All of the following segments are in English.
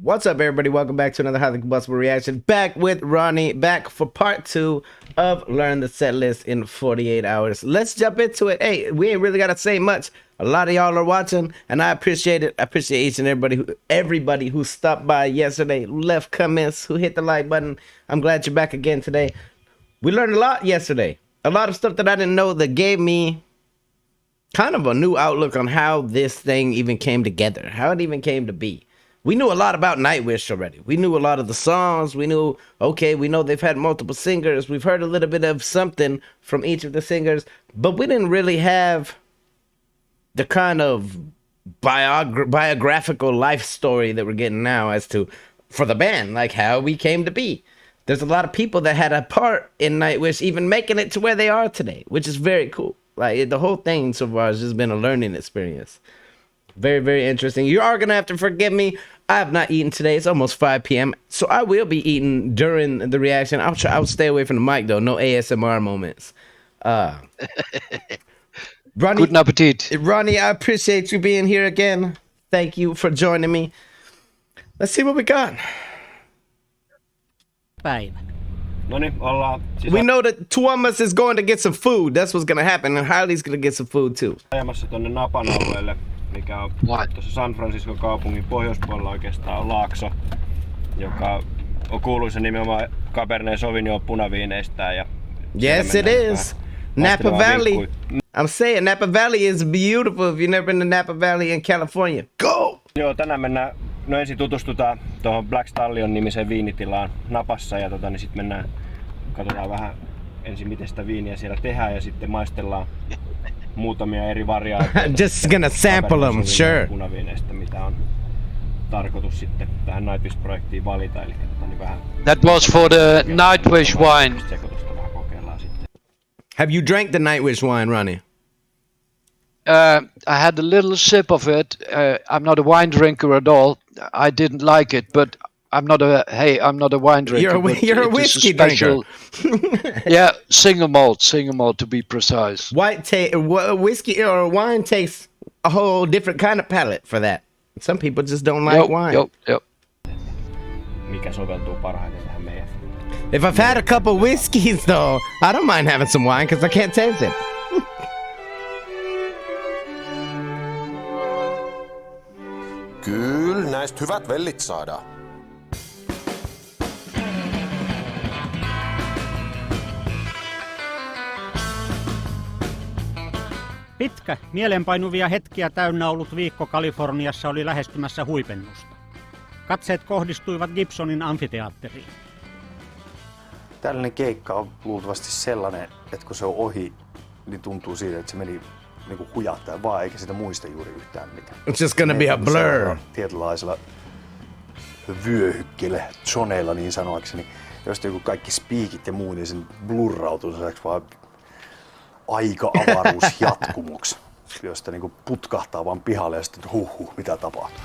What's up, everybody? Welcome back to another highly combustible reaction. Back with Ronnie, back for part 2 of Learn the Set List in 48 hours. Let's jump into it. Hey, we ain't really got to say much. A lot of y'all are watching, and I appreciate it. I appreciate each and everybody who stopped by yesterday, who left comments, who hit the like button. I'm glad you're back again today. We learned a lot yesterday. A lot of stuff that I didn't know that gave me kind of a new outlook on how this thing even came together, how it even came to be. We knew a lot about Nightwish already. We knew a lot of the songs. We knew, okay, we know they've had multiple singers. We've heard a little bit of something from each of the singers, but we didn't really have the kind of biographical life story that we're getting now as to, for the band, like how we came to be. There's a lot of people that had a part in Nightwish even making it to where they are today, which is very cool. Like, the whole thing so far has just been a learning experience. Very, very interesting. You are going to have to forgive me. I have not eaten today. It's almost 5 p.m. So I will be eating during the reaction. I'll stay away from the mic, though. No ASMR moments. Ronnie, Good appetit. Ronnie, I appreciate you being here again. Thank you for joining me. Let's see what we got. Päivä. No niin, ollaan siis We know that two of us is going to get some food. That's what's going to happen. And Harley's going to get some food, too. ajamassa tonne Napan alueelle, mikä on tuossa San Francisco kaupungin pohjoispuolella oikeastaan on laakso, joka on kuuluisa nimenomaan Cabernet Sauvignon punaviineistään. Ja Yes, it is. Napa Valley. I'm saying Napa Valley is beautiful. If you've never been to Napa Valley in California, go! Joo, tänään mennään, no ensin tutustutaan tuohon Black Stallion nimiseen viinitilaan Napassa ja niin sitten mennään, katsotaan vähän ensin miten sitä viiniä siellä tehdään ja sitten maistellaan muutamia eri variaatioita. Just gonna sample them, sure. Punaviineistä, mitä on tarkoitus sitten tähän Nightwish-projektiin valita, eli niin vähän. That was for the Nightwish wine. Sekoitusta vähän kokeillaan sitten. Have you drank the Nightwish wine, Ronnie? I had a little sip of it. I'm not a wine drinker at all. I didn't like it, but I'm not a wine drinker. You're a whiskey drinker. Yeah, single malt to be precise. Whiskey or wine takes a whole different kind of palate for that. Some people just don't like wine. Yep. Mikä soveltuu parhaiten tähän meidän. If I've had a couple whiskeys, though, I don't mind having some wine because I can't taste it. Kyllä, näistä hyvät vellit saadaan. Pitkä, mielenpainuvia hetkiä täynnä ollut viikko Kaliforniassa oli lähestymässä huipennusta. Katseet kohdistuivat Gibsonin amfiteatteriin. Tällainen keikka on luultavasti sellainen, että kun se on ohi, niin tuntuu siitä, että se meni niinku hujahtaa vaan, eikä sitä muista juuri yhtään mitään. It's just gonna be a blur. Tietynlaisella vyöhykkeellä, zoneilla niin sanoakseni, josta joku kaikki spiikit ja muu, niin sen blurrautuu sellaiseksi vaan aika-avaruusjatkumoksi, josta niinku putkahtaa vaan pihalle ja sitten mitä tapahtuu.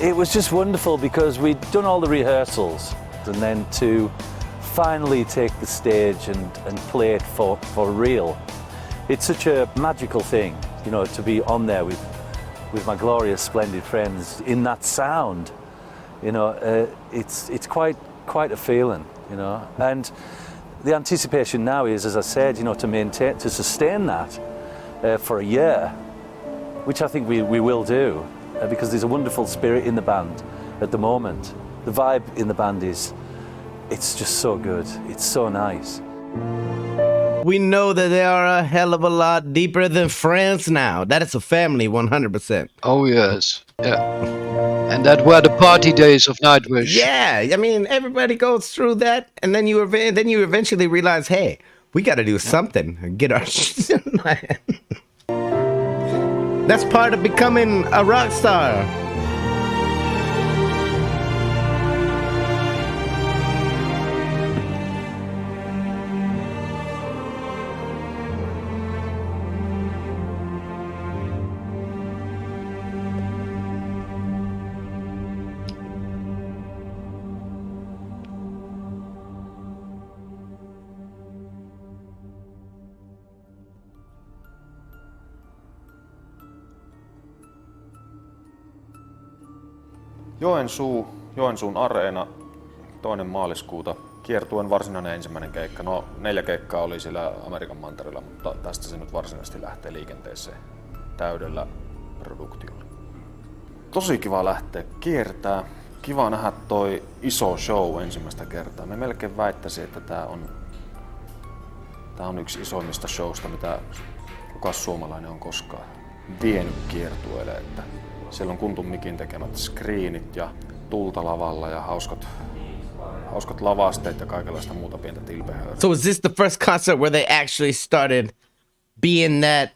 It was just wonderful because we'd done all the rehearsals and then to finally take the stage and play it for real. It's such a magical thing, you know, to be on there with my glorious, splendid friends in that sound. You know, it's quite a feeling, you know. And the anticipation now is, as I said, you know, to sustain that for a year, which I think we will do. Because there's a wonderful spirit in the band at the moment. The vibe in the band it's just so good. It's so nice. We know that they are a hell of a lot deeper than friends now. That is a family, 100%. Oh yes, yeah. And that were the party days of Nightwish. Yeah, I mean, everybody goes through that, and then you eventually realize, hey, we got to do something and get our shit. That's part of becoming a rock star. Joensuun areena 2. maaliskuuta. Kiertueen varsinainen ensimmäinen keikka. No 4 keikkaa oli siellä Amerikan mantereella, mutta tästä se nyt varsinaisesti lähtee liikenteeseen täydellä produktiolla. Tosi kiva lähteä kiertää. Kiva nähdä toi iso show ensimmäistä kertaa. Me melkein väittäisin, että tää on yksi isoimmista showsta, mitä kukaan suomalainen on koskaan vienyt kiertueelle. Että siellä on Kuntun Mikin tekemät screenit ja tulta lavalla ja hauskat lavasteet ja kaikenlaista muuta pientä tilpehööriä. So was this the first concert where they actually started being that,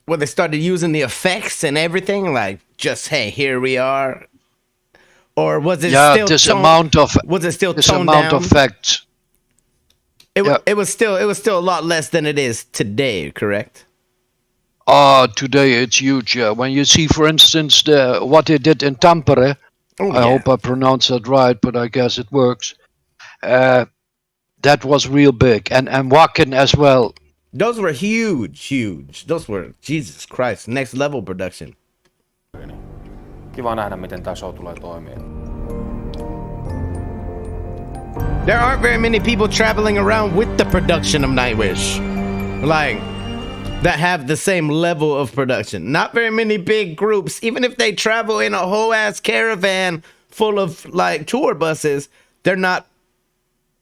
where they started using the effects and everything? Like, just, hey, here we are? Or was it still this toned, amount of was it still this toned amount down? of facts. It was still a lot less than it is today, correct? Today it's huge. When you see, for instance, what they did in Tampere, I hope I pronounce that right, but I guess it works. That was real big, and Wacken as well. Those were huge. Those were, Jesus Christ, next level production. Kiva nähdä, miten tää show tulee toimimaan. There aren't very many people traveling around with the production of Nightwish, like, that have the same level of production. Not very many big groups, even if they travel in a whole ass caravan full of like tour buses, they're not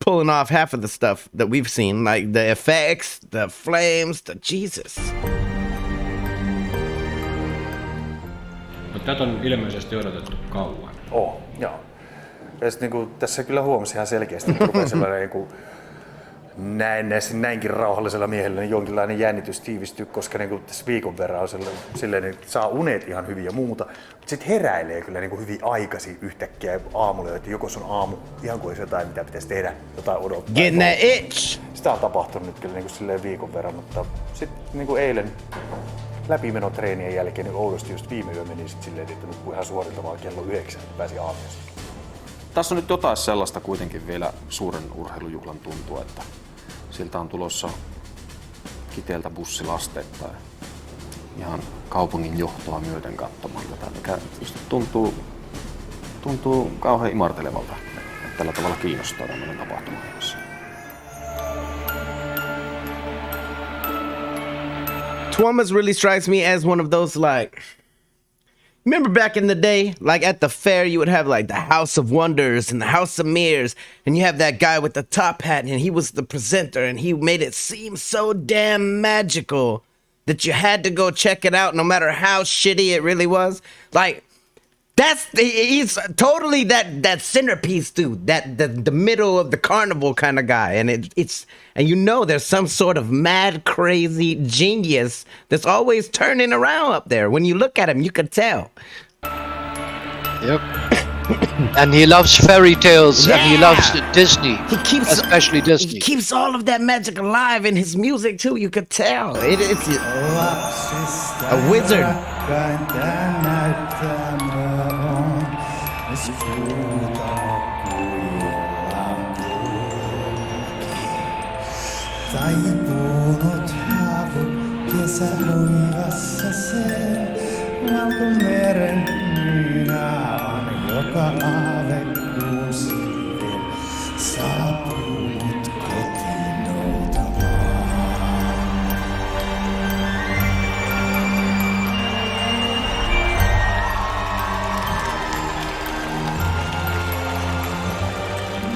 pulling off half of the stuff that we've seen, like the effects, the flames, the Jesus. Mutta tätä on ilmeisesti odotettu kauan. Joo. Ja sit niinku, tässä kyllä huomasi ihan selkeästi, että rupeaa sellainen niinku, näinkin rauhallisella miehellä niin jonkinlainen jännitys tiivistyy, koska niinku, tässä viikon verran on silleen, että saa unet ihan hyvin ja muuta. Mutta sitten heräilee kyllä niinku, hyvin aikaisin yhtäkkiä aamulla, että joko se on aamu, ihan kuin olisi jotain, mitä pitäisi tehdä, jotain odottaa. Getting that itch! Sitä on tapahtunut nyt kyllä niinku, silleen viikon verran, mutta sitten niinku, eilen läpimenotreenien jälkeen niin Oulusta just viime yö meni sit silleen, että nukkui ihan suoriltavaa kello 9, että pääsi aamiaisen. Tässä on nyt jotain sellaista kuitenkin vielä suuren urheilujuhlan tuntua, että siltä on tulossa Kiteeltä bussilasteittain ihan kaupungin johtoa myöten katsomaan tätä, mikä tuntuu kauhean imartelevalta, että tällä tavalla kiinnostaa tämmöinen tapahtuma. Tuomas really strikes me as one of those, like, remember back in the day, like at the fair, you would have like the House of Wonders and the House of Mirrors, and you have that guy with the top hat, and he was the presenter, and he made it seem so damn magical that you had to go check it out, no matter how shitty it really was. Like, he's totally that centerpiece dude, that the middle of the carnival kind of guy, and and you know there's some sort of mad crazy genius that's always turning around up there. When you look at him, you can tell. Yep. And he loves fairy tales, and he loves Disney, especially Disney. He keeps all of that magic alive in his music too. You could tell. It's a wizard. Taipunut havu kesäloivassa sen, valkomeren minä on joka aave kuusiven saapunut kotiin noutamaan.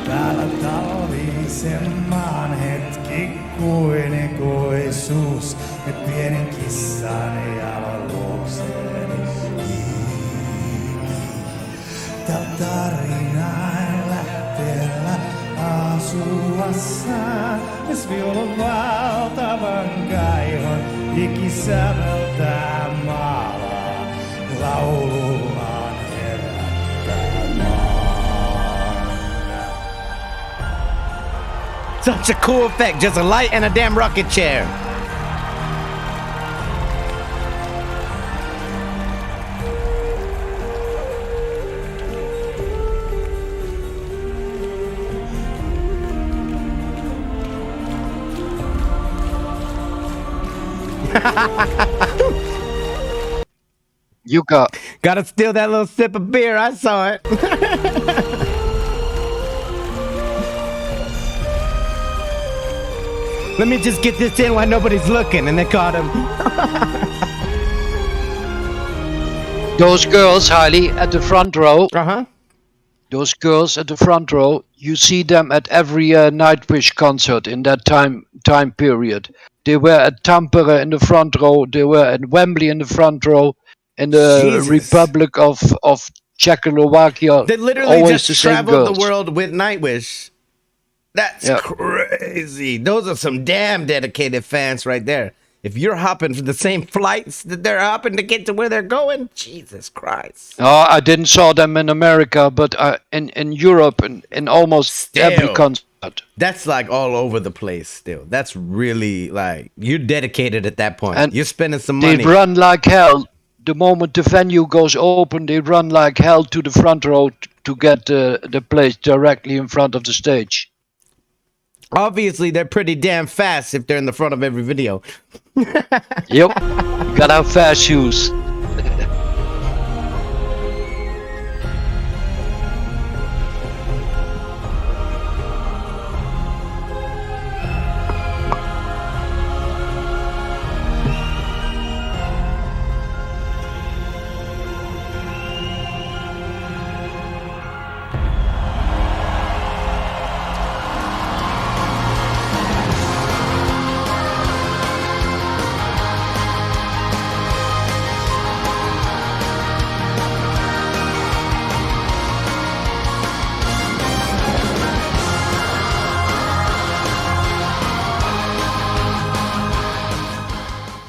Täällä talvisen maan hetki kuin ikuisuus, ja pienen kissan jalan luokseeni kiinni. Täällä tarinain lähteellä asuassaan, jos viulun valtavan kaihon ikisäveltää maalaa, laulullaan herättää maan. Such a cool effect, just a light and a damn rocket chair. Yuka. Gotta steal that little sip of beer. I saw it. Let me just get this in while nobody's looking, and they caught him. Those girls, Hailey, at the front row. Uh-huh. Those girls at the front row, you see them at every Nightwish concert in that time period. They were at Tampere in the front row. They were at Wembley in the front row. In the Jesus. Republic of Czechoslovakia. They literally always just the same traveled girls. the world with Nightwish. That's crazy. Those are some damn dedicated fans right there. If you're hopping for the same flights that they're hopping to get to where they're going, Jesus Christ. Oh, I didn't saw them in America, but in Europe and in almost every concert. That's like all over the place still. That's really like, you're dedicated at that point. And you're spending some they money. run like hell. The moment the venue goes open, they run like hell to the front row to get the place directly in front of the stage. Obviously, they're pretty damn fast if they're in the front of every video. Yep. Gotta have fast shoes.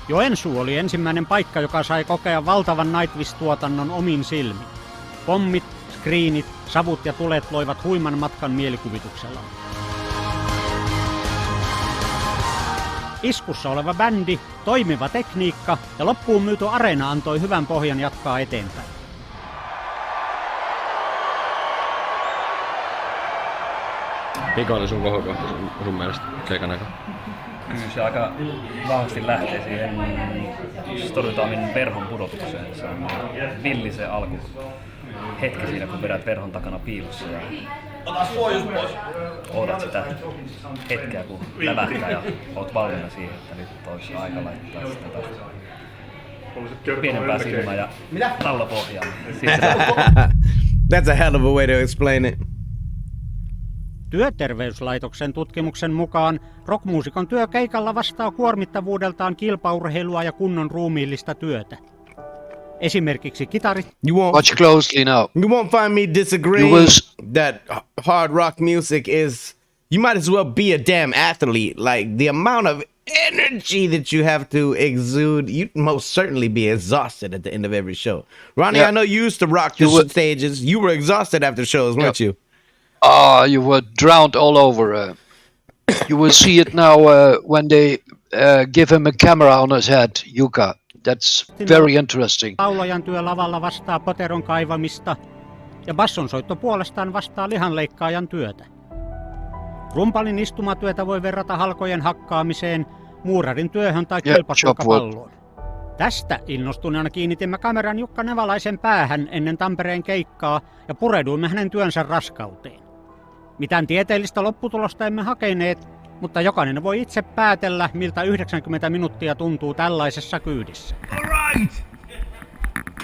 Joensuu oli ensimmäinen paikka, joka sai kokea valtavan Nightwish-tuotannon omin silmin. Pommit, screenit, savut ja tulet loivat huiman matkan mielikuvituksella. Iskussa oleva bändi, toimiva tekniikka ja loppuun myyty areena antoi hyvän pohjan jatkaa eteenpäin. Mikä oli sun kohokohta sun mielestä keikan aika? Kyllä se aika vahvasti lähtee siihen Storydaamin verhon pudotukseen. Se on villi se alku hetki siinä, kun vedät verhon takana piilossa ja odotat sitä hetkeä, kun lävähtää ja oot valmiina siihen, että nyt olisi aika laittaa sitä taas pienempää silmää ja tallopohjaan. That's a hell of a way to explain it. Työterveyslaitoksen tutkimuksen mukaan rockmuusikon työ keikalla vastaa kuormittavuudeltaan kilpaurheilua ja kunnon ruumiillista työtä. Esimerkiksi kitarit. Watch closely now. You won't find me disagreeing that hard rock music is, you might as well be a damn athlete. Like the amount of energy that you have to exude, you'd most certainly be exhausted at the end of every show. Ronnie, I know you used to rock the stages. You were exhausted after shows, weren't you? Oh, you were drowned all over. You will see it now when they give him a camera on his head, Yuka. That's very interesting. Laulajan työ lavalla vastaa poteron kaivamista ja bassonsoitto puolestaan vastaa lihanleikkaajan työtä. Rumpalin istumatyötä voi verrata halkojen hakkaamiseen, muurarin työhön tai kilpasukkapalloon. Tästä innostuneena kiinnitimme kameran Jukka Nevalaisen päähän ennen Tampereen keikkaa ja pureuduimme hänen työnsä raskauteen. Mitään tieteellistä lopputulosta emme hakeneet, mutta jokainen voi itse päätellä, miltä 90 minuuttia tuntuu tällaisessa kyydissä.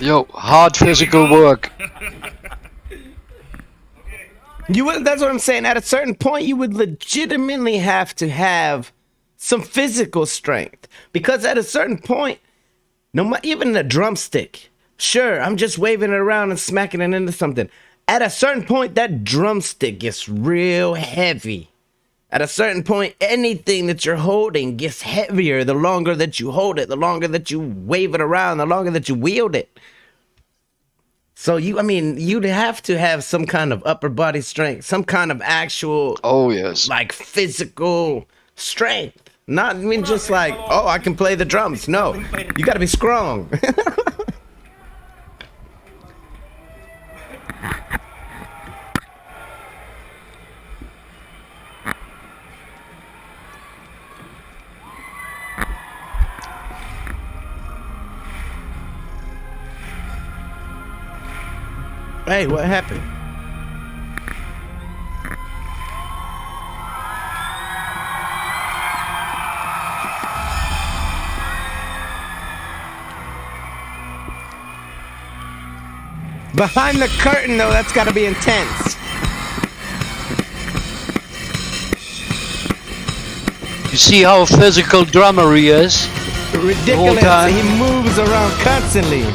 Yo, hard physical work. That's what I'm saying. At a certain point, you would legitimately have to have some physical strength. Because at a certain point, even a drumstick, sure, I'm just waving it around and smacking it into something. At a certain point, that drumstick gets real heavy. At a certain point, anything that you're holding gets heavier the longer that you hold it, the longer that you wave it around, the longer that you wield it. So you'd have to have some kind of upper body strength, some kind of actual, like physical strength. Not just like, oh, I can play the drums. No, you got to be strong. Hey, what happened? Behind the curtain, though, that's got to be intense. You see how physical drummer he is? Ridiculous. time. He moves around constantly.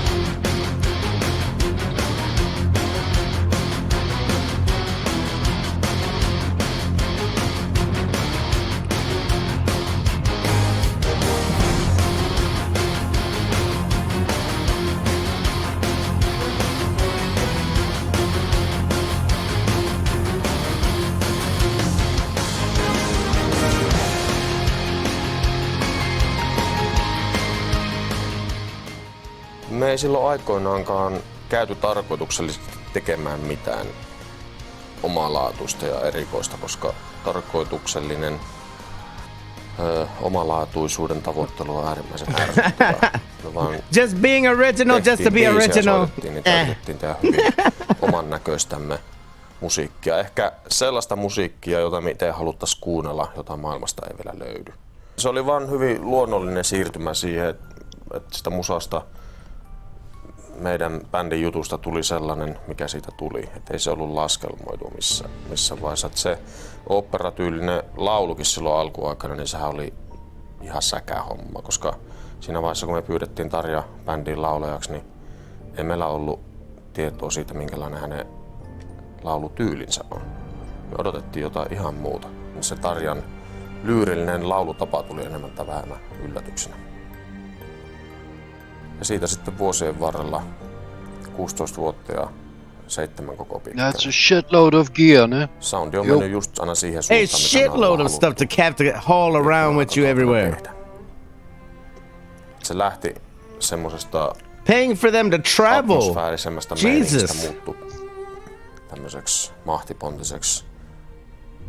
Me ei silloin aikoinaankaan käyty tarkoituksellisesti tekemään mitään omalaatuista ja erikoista, koska tarkoituksellinen omalaatuisuuden tavoittelu on äärimmäisen ärsyttävää. Just being original, just to be original. Niin tarvittiin tehdä hyvin oman näköistämme musiikkia. Ehkä sellaista musiikkia, jota me itse haluttaisiin kuunnella, jota maailmasta ei vielä löydy. Se oli vaan hyvin luonnollinen siirtymä siihen, että sitä musasta meidän bändin jutusta tuli sellainen, mikä siitä tuli. Et ei se ollut laskelmoitu missä vaiheessa. Et se oopperatyylinen laulukin silloin alkuaikana, niin sehän oli ihan säkähomma, koska siinä vaiheessa kun me pyydettiin Tarja bändin laulajaksi, niin ei meillä ollut tietoa siitä, minkälainen hänen laulutyylinsä on. Me odotettiin jotain ihan muuta. Se Tarjan lyyrillinen laulutapa tuli enemmän tai vähemmän yllätyksenä. Ja siitä sitten vuosien varrella 16 vuotta ja 7 koko pitkään. That's a shitload of gear, ne? Soundi on mennyt just aina siihen suuntaan, Hey, shitload of stuff to have to haul around with you everywhere. Se lähti semmosesta Paying for them to travel. atmosfäärisemmästä meiningistä muuttui tämmöiseksi mahtipontiseksi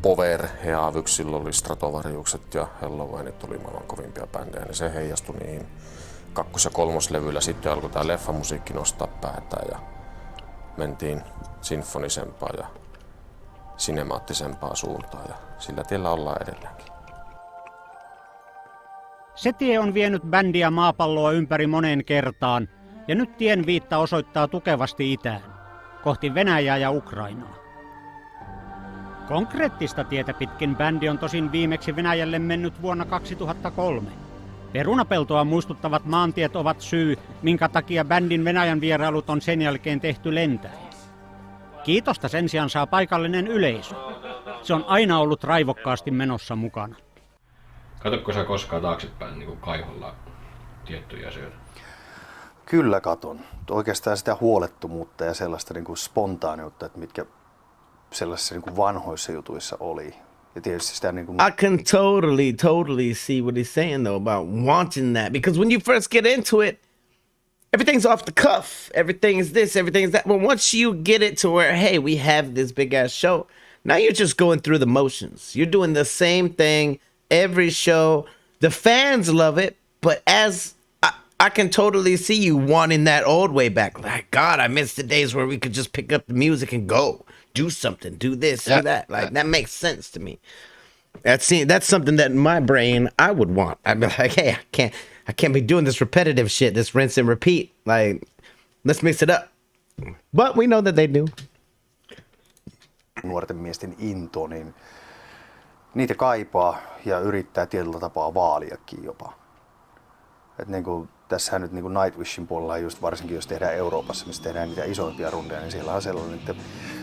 power-heavyksi. Silloin oli Stratovariukset ja Helloweenit tuli maailman kovimpia bändejä, niin se heijastui niihin 2- ja 3-levyllä. Sitten alkoi tää leffamusiikki nostaa päätään ja mentiin sinfonisempaa ja sinemaattisempaa suuntaan ja sillä tiellä ollaan edelleenkin. Se tie on vienyt bändiä maapalloa ympäri moneen kertaan, ja nyt tien viitta osoittaa tukevasti itään, kohti Venäjää ja Ukrainaa. Konkreettista tietä pitkin bändi on tosin viimeksi Venäjälle mennyt vuonna 2003. Perunapeltoa muistuttavat maantiet ovat syy, minkä takia bändin Venäjän vierailut on sen jälkeen tehty lentäen. Kiitosta sen sijaan saa paikallinen yleisö. Se on aina ollut raivokkaasti menossa mukana. Katsotko sä koskaan taaksepäin niin kuin kaiholla tiettyjä asioita? Kyllä katon. Oikeastaan sitä huolettomuutta ja sellaista niin kuin spontaaniutta, että mitkä sellaisissa niin kuin vanhoissa jutuissa oli. Ja tietysti sitä niin kuin... I can totally see what he's saying though about wanting that, because when you first get into it, everything's off the cuff. Everything is this, everything is that. But once you get it to where, hey, we have this big ass show, now you're just going through the motions. You're doing the same thing every show. The fans love it, but as I can totally see you wanting that old way back. Like, God, I miss the days where we could just pick up the music and go do something, do this, do that. Like, that makes sense to me. That's something that in my brain I would want. I'd be like, hey, I can't be doing this repetitive shit, this rinse and repeat. Like, let's mix it up. But we know that they do. Nuorten miesten into, niin niitä kaipaa ja yrittää tietyllä tapaa vaaliakin jopa. Et niin kuin, tässähän nyt niin kuin Nightwishin puolella, just varsinkin jos tehdään Euroopassa, missä tehdään niitä isoimpia rundeja, niin siellä on sellainen, että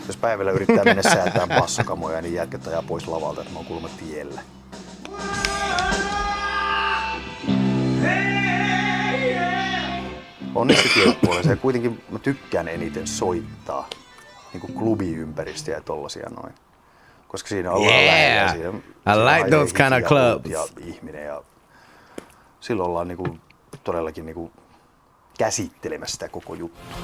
jos päivällä yrittää mennä säätämään bassokamoja, niin jätkät ajaa pois lavalta, että mä oon kuulemma tiellä. On niistä työpuolella. Ja kuitenkin mä tykkään eniten soittaa niin kuin klubiympäristöjä ja tollasia noin. Koska siinä ollaan lähellä. Siinä I like those kind of clubs. Ja ihminen ja silloin ollaan niinku todellakin niinku käsittelemässä sitä koko juttua.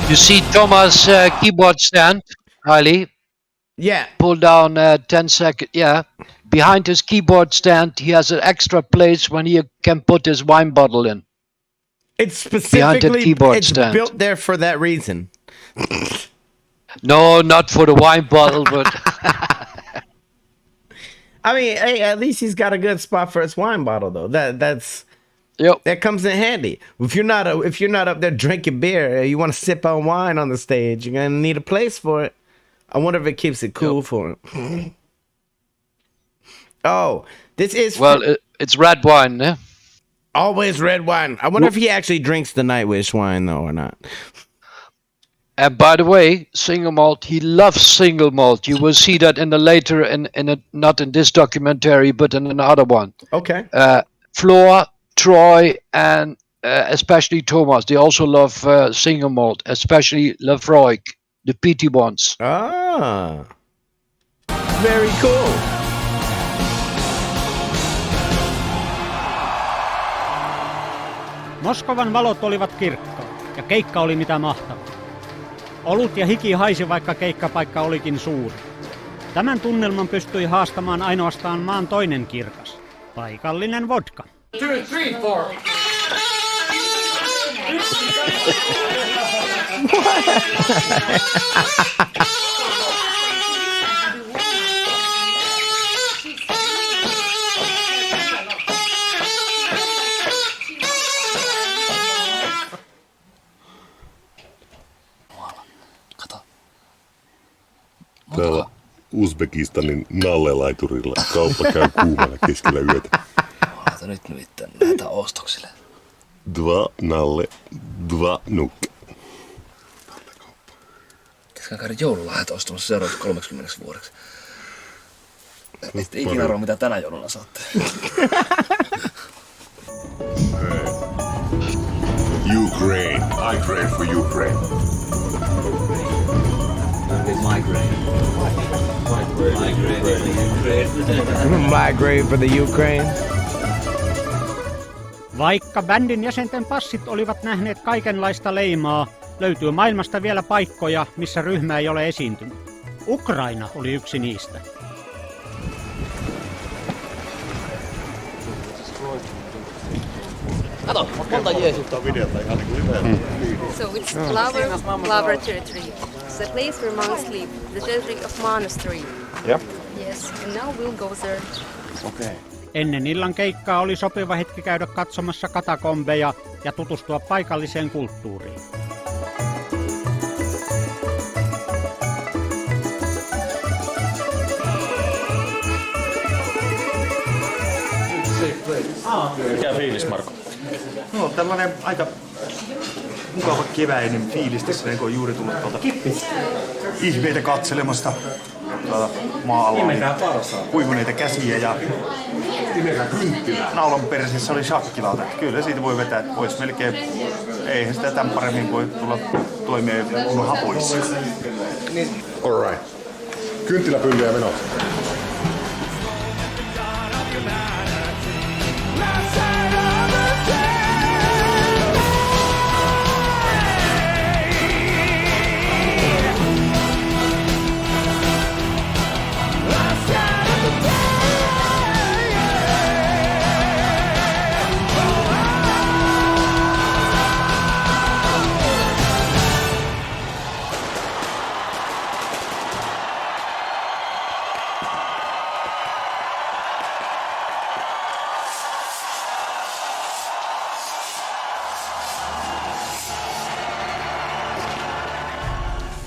You see Thomas' keyboard stand, Riley? Yeah. Pull down 10 seconds. Yeah. behind his keyboard stand, he has an extra place when he can put his wine bottle in. It's Behind that specifically keyboard it's stand. built there for that reason. No, not for the wine bottle, but I mean, hey, at least he's got a good spot for his wine bottle, though. That's yep. that comes in handy. If you're not up there drinking beer, you want to sip on wine on the stage, you're gonna need a place for it. I wonder if it keeps it cool for him. Oh, this is it's red wine, yeah. Always red wine. I wonder if he actually drinks the Nightwish wine though or not. And by the way, single malt, he loves single malt. You will see that in the later, not in this documentary, but in another one. Okay. Floor, Troy, and especially Thomas, they also love single malt, especially Lafroig, the peaty ones. Ah, very cool. Moskovan valot olivat kirkkaat ja keikka oli mitä mahtava. Olut ja hiki haisi, vaikka keikkapaikka olikin suuri. Tämän tunnelman pystyi haastamaan ainoastaan maan toinen kirkas, paikallinen vodka. 2, 3, 4. Täällä Uzbekistanin nallelaiturilla kauppa käy kuumana keskellä yötä. Nyt nimittäin lähdetään ostoksille. 2 nalle, 2 nukke. Pitäisikö käydä joululahjat ostamassa seuraavaksi 30 vuodeksi? Ette ikinä arvoa mitä tänä jouluna saatte. Ukraine. I trade for Ukraine. Migrate for the Ukraine. Vaikka bändin jäsenten passit olivat nähneet kaikenlaista leimaa, löytyy maailmasta vielä paikkoja, missä ryhmä ei ole esiintynyt. Ukraina oli yksi niistä. Kato, monta jeesutta on videota ihan niin So it's Lavra territory. It's the place where monks live, the territory of monastery. Yep. Yes, and now we'll go there. Okay. Ennen illan keikkaa oli sopiva hetki käydä katsomassa katakombeja ja tutustua paikalliseen kulttuuriin. Mikä fiilis, Marko? No, tällainen aika mukava keväinen fiilis tässä, kun on juuri tullut tuolta ihmeitä katselemasta tuolta maalla. Kuivuneita käsiä ja naulan perseessä oli shakkilauta. Kyllä siitä voi vetää, että voisi melkein, eihän sitä tämän paremmin voi tulla toimeen kuin hapoissa. Alright. Kynttiläpyllyä menossa.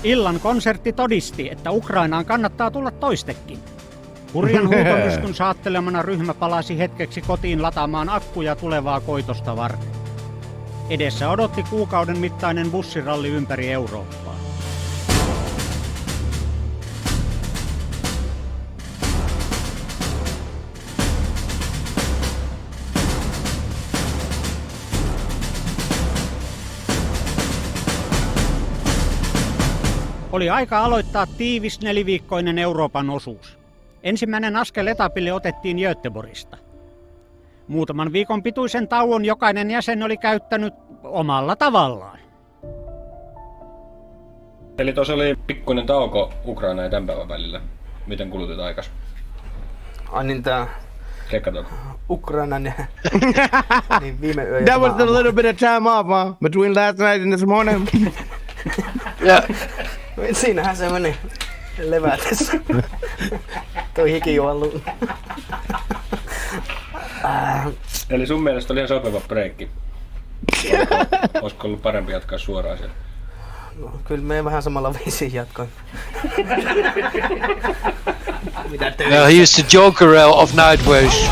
Illan konsertti todisti, että Ukrainaan kannattaa tulla toistekin. Hurjan huutomyskyn saattelemana ryhmä palasi hetkeksi kotiin lataamaan akkuja tulevaa koitosta varten. Edessä odotti kuukauden mittainen bussiralli ympäri Eurooppaa. Oli aika aloittaa tiivis 4-viikkoinen Euroopan osuus. Ensimmäinen askel etapille otettiin Göteborgista. Muutaman viikon pituisen tauon jokainen jäsen oli käyttänyt omalla tavallaan. Eli tuossa oli pikkuinen tauko Ukraina ja tämän päivän välillä. Miten kulutit aikas? niin tää Keikkatauko. Ukrainan ja niin viime yö. That was a little bit of time off, huh? Between last night and this morning. Yeah. Siinähän se meni levätessä. Toi hiki on ollut. Eli sun mielestä oli ihan sopiva breikki. Olisiko ollut parempi jatkaa suoraan siellä? No, kyllä me vähän samalla viisiin jatkoin. Yeah, he is the Joker of Nightwish.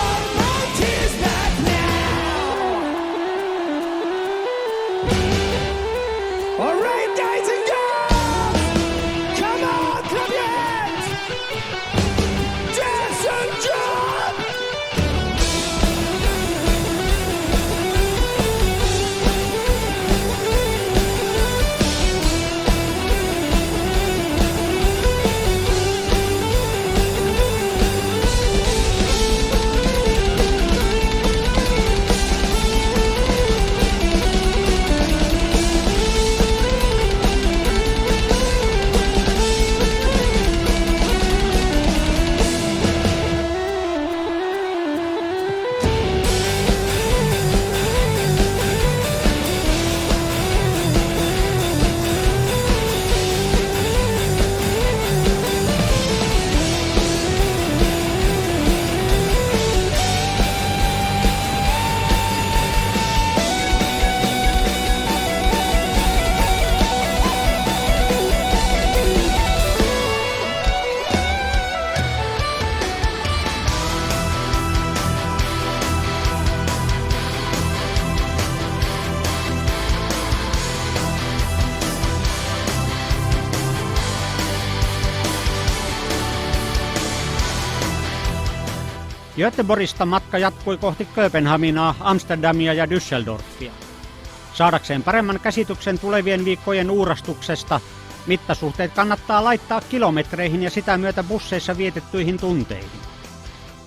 Göteborgista matka jatkui kohti Kööpenhaminaa, Amsterdamia ja Düsseldorfia. Saadakseen paremman käsityksen tulevien viikkojen uurastuksesta, mittasuhteet kannattaa laittaa kilometreihin ja sitä myötä busseissa vietettyihin tunteihin.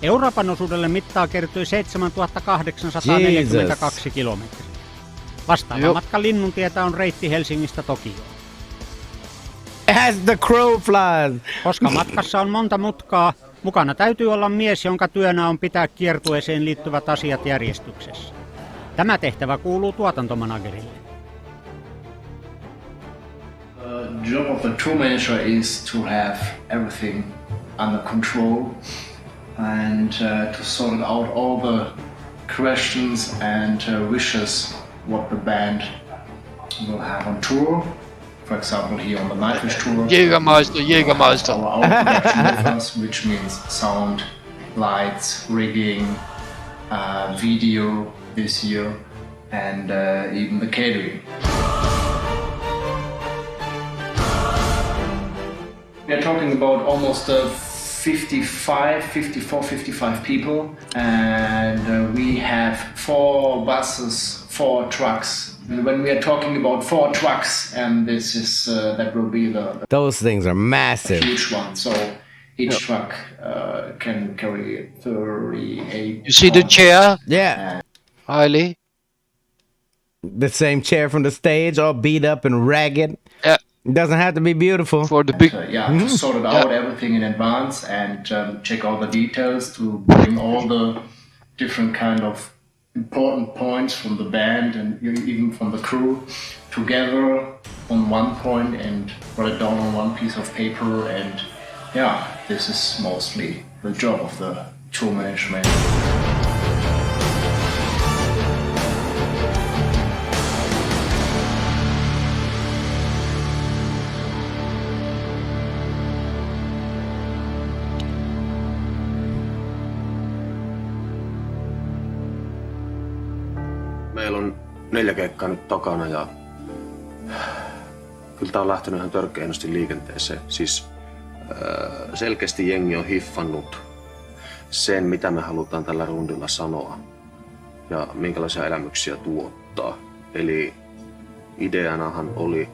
Euroopan osuudelle mittaa kertyi 7842 kilometriä. Vastaava matka Linnuntietä on reitti Helsingistä Tokioon. As the crow flies. Koska matkassa on monta mutkaa, mukana täytyy olla mies, jonka työnä on pitää kiertueeseen liittyvät asiat järjestyksessä. Tämä tehtävä kuuluu tuotantomanagerille. The job of the tour manager is to have everything under control and to sort out all the questions and wishes what the band will have on tour. For example, here on the Nightwish tour, Jägermeister. our own production with us, which means sound, lights, rigging, video this year, and even the catering. We are talking about almost 55 people, and we have 4 buses, 4 trucks. When we are talking about 4 trucks, and this is that will be those things are massive, huge one. So each truck can carry 38. You see the chair? Yeah. Highly. The same chair from the stage, all beat up and ragged. Yeah. It doesn't have to be beautiful. For the big. To sort it out everything in advance and check all the details, to bring all the different kind of important points from the band and even from the crew together on one point and write it down on one piece of paper. And this is mostly the job of the tour management. Meillä on 4 keikkaa nyt takana ja kyllä tää on lähtenyt ihan törkeästi liikenteeseen. Siis selkeästi jengi on hiffannut sen, mitä me halutaan tällä rundilla sanoa ja minkälaisia elämyksiä tuottaa. Eli ideanahan oli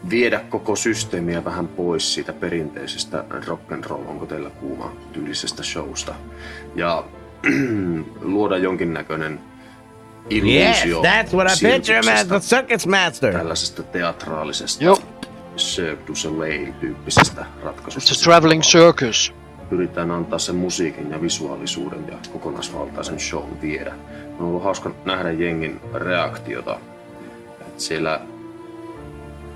viedä koko systeemiä vähän pois siitä perinteisestä rock'n'roll, onko teillä kuuma tyylisestä showsta, ja luoda jonkinnäköinen illuusio. Yes, that's what I picture him as, the circus master. Tällaisesta teatraalisesta Cirque du Soleil-tyyppisestä ratkaisusta. It's a traveling circus. pyritään antaa sen musiikin ja visuaalisuuden ja kokonaisvaltaisen shown viedä. On ollut hauska nähdä jengin reaktiota. Et siellä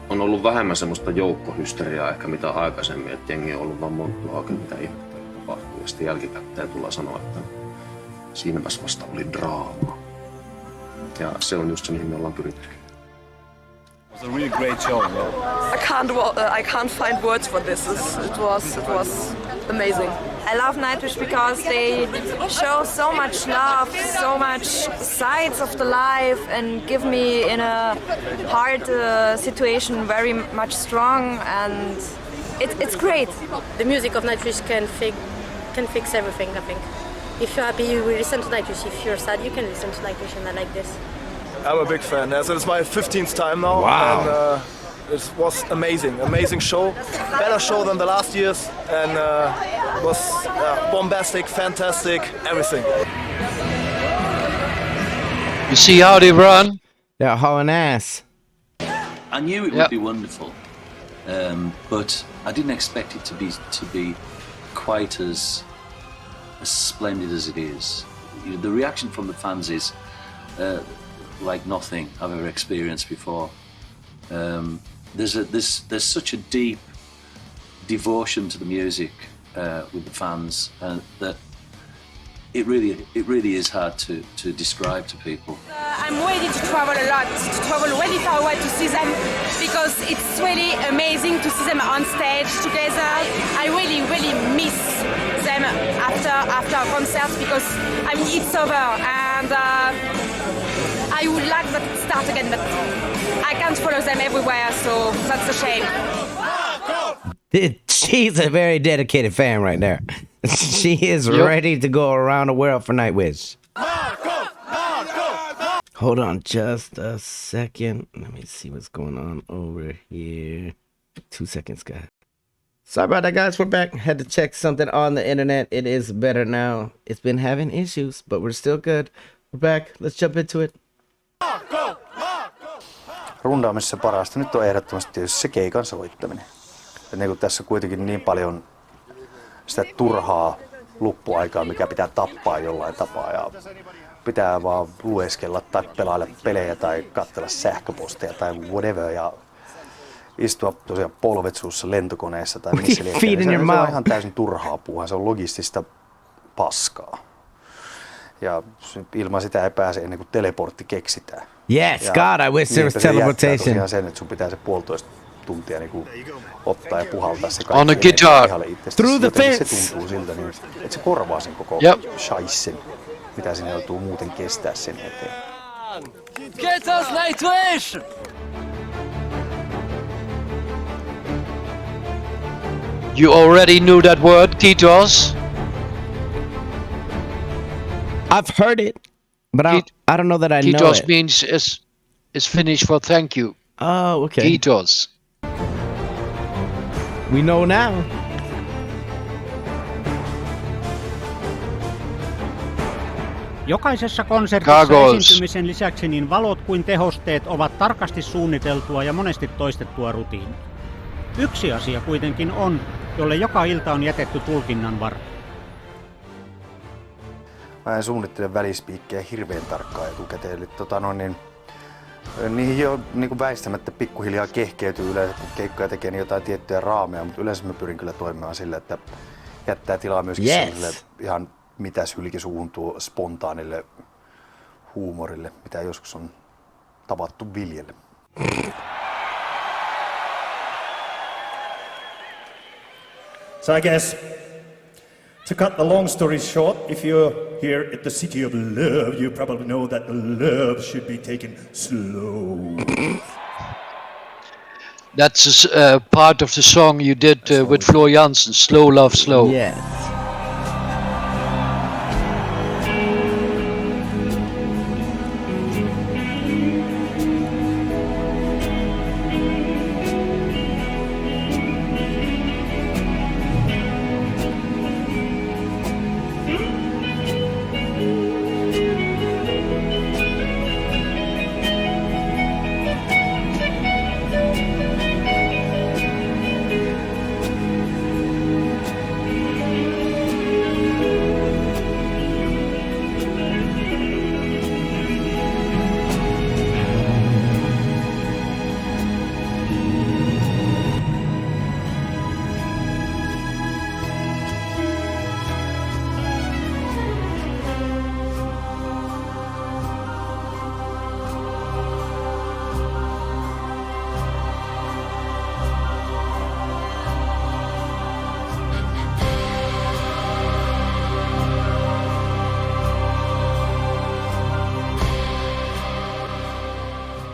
on ollut vähemmän semmoista joukkohysteriaa ehkä mitä aikaisemmin, että jengi on ollut vaan monttua oikein mitä ihmettä tapahtuu. Ja sitten jälkikäteen tullaan sanoa, että siinäpäs vasta oli draama. Ja se on just se, mihin me ollaan pyritty. It was a really great show. Yeah. I can't find words for this. It was amazing. I love Nightwish because they show so much love, so much sides of the life, and give me in a hard situation very much strong, and it's great. The music of Nightwish can fix everything, I think. If you're happy, you will listen to Nightwish. If you're sad, you can listen to Nightwish, and I like this. I'm a big fan. So it's my 15th time now. Wow. And, it was amazing show, better show than the last years, and was bombastic, fantastic, everything. You see how they run? They're hauling ass. I knew it would be wonderful, but I didn't expect it to be quite as splendid as it is. The reaction from the fans is like nothing I've ever experienced before. There's such a deep devotion to the music with the fans that it really is hard to describe to people. I'm ready to travel a lot, to travel really far away to see them, because it's really amazing to see them on stage together. I really miss them after concerts, because I mean it's over, and I would like that to start again, but I can't follow them everywhere, so that's a shame. She's a very dedicated fan right there. She is ready to go around the world for Nightwish. Hold on just a second. Let me see what's going on over here. 2 seconds, guys. Sorry about that, guys. We're back. Had to check something on the internet. It is better now. It's been having issues, but we're still good. We're back. Let's jump into it. Rundaamisessa parasta nyt on ehdottomasti tietysti se keikan soittaminen. Ja niin kuin tässä kuitenkin niin paljon sitä turhaa luppuaikaa, mikä pitää tappaa jollain tapaa. Ja pitää vaan lueskella tai pelailla pelejä tai katsella sähköposteja tai whatever. Ja istua tosiaan polvet suussa lentokoneessa tai missä liekään. Se on ihan täysin turhaa puuhaa. Se on logistista paskaa. Ja ilman sitä ei pääse ennen kuin teleportti keksitään. Yes, God, I wish there was teleportation. Tosiaan sen, että sun pitää se 1,5 tuntia niin ottaa ja puhaltaa se kaikki on a guitar through the fence. Se tuntuu siltä, niin, että se korvaa sen koko shaissen, mitä sinne joutuu muuten kestää sen eteen. Get us Nightwish! You already knew that word, Titos? I've heard it, but I don't know that I know it. Titos means is Finnish for thank you. Oh, okay. Titos. We know now. Jokaisessa konsertissa esiintymisen lisäksi niin valot kuin tehosteet ovat tarkasti suunniteltua ja monesti toistettua rutiinia. Yksi asia kuitenkin on, jolle joka ilta on jätetty tulkinnan varaa. Mä en suunnittele välispiikkejä hirveän tarkkaan etukäteen. Eli niihin jo niin väistämättä pikkuhiljaa kehkeytyy yleensä, kun keikkoja tekee niin jotain tiettyjä raameja, mutta yleensä mä pyrin kyllä toimimaan sillä, että jättää tilaa myöskin sellaiselle ihan mitäs hylkisuuhun tuo spontaanille huumorille, mitä joskus on tavattu viljellä. So I guess, to cut the long story short, if you're here at the City of Love, you probably know that the love should be taken slow. That's part of the song you did with Floor Jansen, Slow Love Slow. Yeah.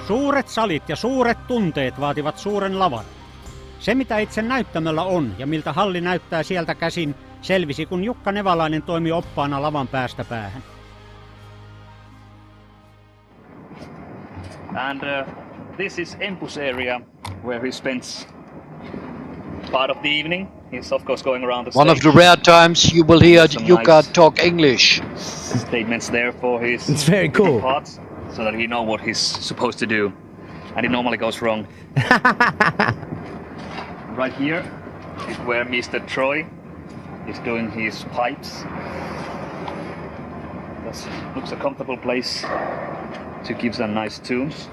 Suuret salit ja suuret tunteet vaativat suuren lavan. Se, mitä itse näyttämöllä on ja miltä halli näyttää sieltä käsin, selvisi, kun Jukka Nevalainen toimi oppaana lavan päästä päähän. And this is Empus area where he spends part of the evening. He's of course going around the stage. One of the rare times you will hear Jukka nice talk English. Statements there for his It's very cool. parts, so that he know what he's supposed to do, and it normally goes wrong. Right here is where Mr. Troy is doing his pipes. That looks a comfortable place to give some nice tunes.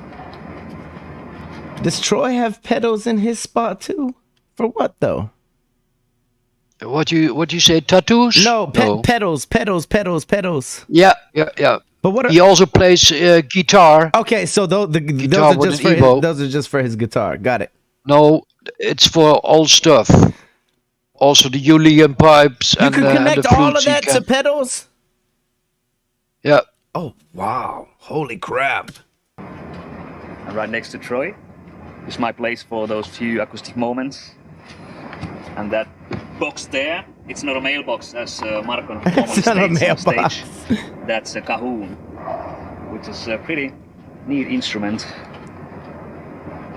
Does Troy have pedals in his spot too? For what though? What you say? Tattoos? No, pedals. Yeah. But what? He also plays guitar. Okay, so those are just for his guitar. Got it. No, it's for all stuff. Also the Julian pipes You and can the connect flutes all of he that to pedals? Yeah. Oh, wow. Holy crap. And right next to Troy is my place for those few acoustic moments. And that box there, it's not a mailbox as Marko normally It's not a states on mailbox. stage. That's a cajon, which is a pretty neat instrument.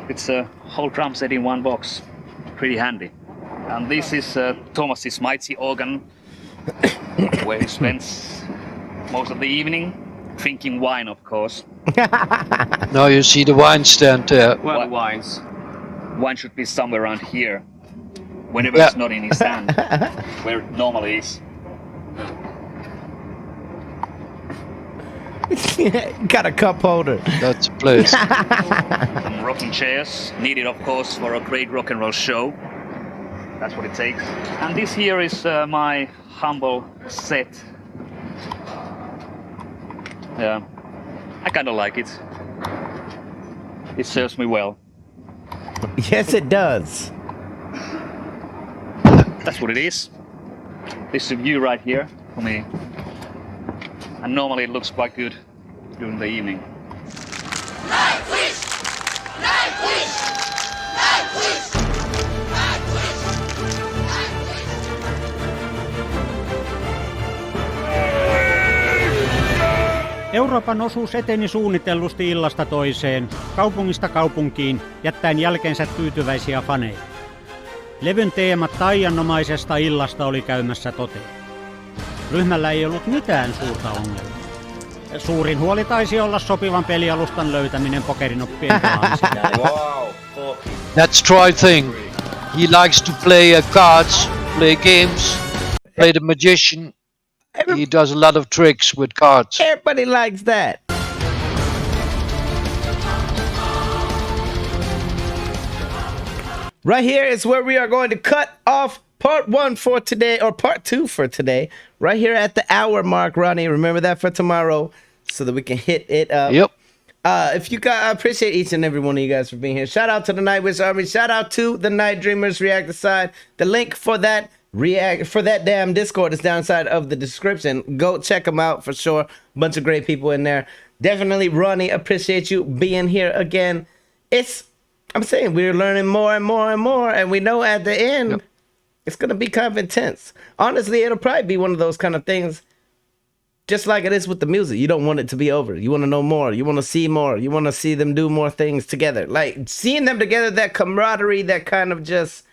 It's a whole drum set in one box. Pretty handy. And this is Thomas's mighty organ, where he spends most of the evening drinking wine, of course. Now you see the wine stand there. Well, wines. Wine should be somewhere around here, whenever Yeah. it's not in his hand, where it normally is. Got a cup holder. That's a place. Some rocking chairs, needed of course for a great rock and roll show. That's what it takes. And this here is my humble set. Yeah, I kind of like it. It serves me well. Yes, it does. That's what it is. This is a view right here for me. And normally it looks quite good during the evening. Euroopan osuus eteni suunnitellusti illasta toiseen, kaupungista kaupunkiin, jättäen jälkeensä tyytyväisiä faneja. Levyn teema taianomaisesta illasta oli käymässä toteen. Ryhmällä ei ollut mitään suurta ongelmaa. Suurin huoli taisi olla sopivan pelialustan löytäminen pokerinoppien pelaamiseen. That's Troy thing. He likes to play cards, play games, play the magician. He does a lot of tricks with cards. Everybody likes that. Right here is where we are going to cut off part 1 for today, or part 2 for today. Right here at the hour mark, Ronnie. Remember that for tomorrow so that we can hit it up. Yep. If you guys, I appreciate each and every one of you guys for being here. Shout out to the Nightwish Army. Shout out to the Night Dreamers React Aside. The link for that damn Discord is down inside of the description. Go check them out for sure. Bunch of great people in there. Definitely, Ronnie, appreciate you being here again. I'm saying we're learning more and more and more, and we know at the end it's gonna be kind of intense. Honestly, it'll probably be one of those kind of things, just like it is with the music. You don't want it to be over. You want to know more. You want to see more. You want to see them do more things together. Like seeing them together, that camaraderie, that kind of just,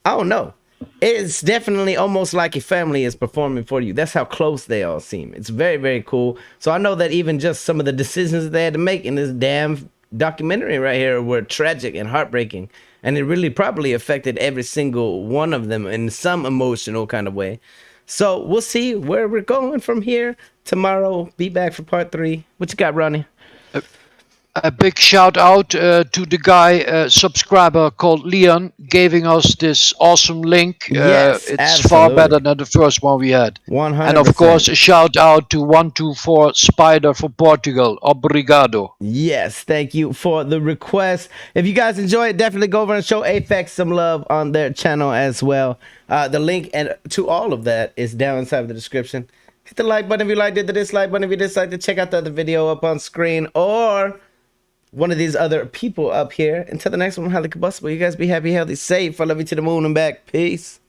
I don't know. It's definitely almost like a family is performing for you. That's how close they all seem. It's very, very cool. So I know that even just some of the decisions that they had to make in this damn documentary right here were tragic and heartbreaking. And it really probably affected every single one of them in some emotional kind of way. So we'll see where we're going from here. Tomorrow, be back for part 3. What you got, Ronnie? A big shout out to the guy, subscriber called Leon, giving us this awesome link. Yes, it's absolutely. far better than the first one we had. 100%. And of course, a shout out to 124 Spider for Portugal. Obrigado. Yes, thank you for the request. If you guys enjoy it, definitely go over and show Apex some love on their channel as well. The link and to all of that is down inside of the description. Hit the like button if you liked it, the dislike button if you disliked it. Check out the other video up on screen, or one of these other people up here. Until the next one, highly combustible. You guys be happy, healthy, safe. I love you to the moon and back. Peace.